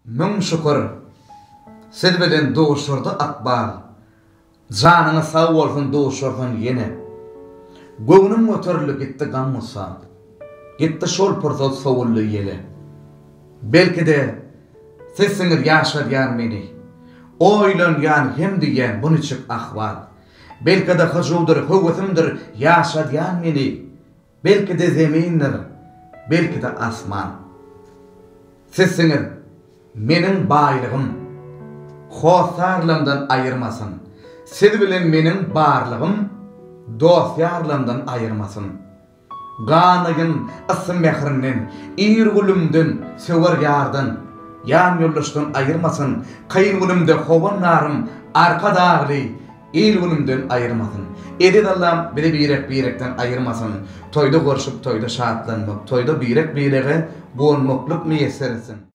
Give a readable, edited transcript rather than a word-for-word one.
Mün şükür. Siz bilen doğuşurdu akbal. Canına sağ olsun doğuşursun yine. Göwnüm götürülü gitti gammusa. Gitti şol pırzat savullu yeli. Belki de sizsiniz yaşayan meni. Oylan yan hem diyen bunu çık ahval. Belki de hıcudur, hüvvetimdir yaşayan meni. Belki de zemindir, belki de asman. Sizsiniz menin baylığım. Hosarlımdan ayırmasın. Siz bilen menin barlığım dosyarlımdan ayırmasın. Ganayın ısı mehrinden, iyirgülümden, söver yardan, yan yollaştan ayırmasın. Kayırgülümde hovan narım, arka dağlı, iyirgülümden ayırmasın. Edid Allah'ım beni birekten ayırmasın. Toyda görüşüp, toyda şaatlanmak, toyda bireğe boğulmakluk müyesser etsin.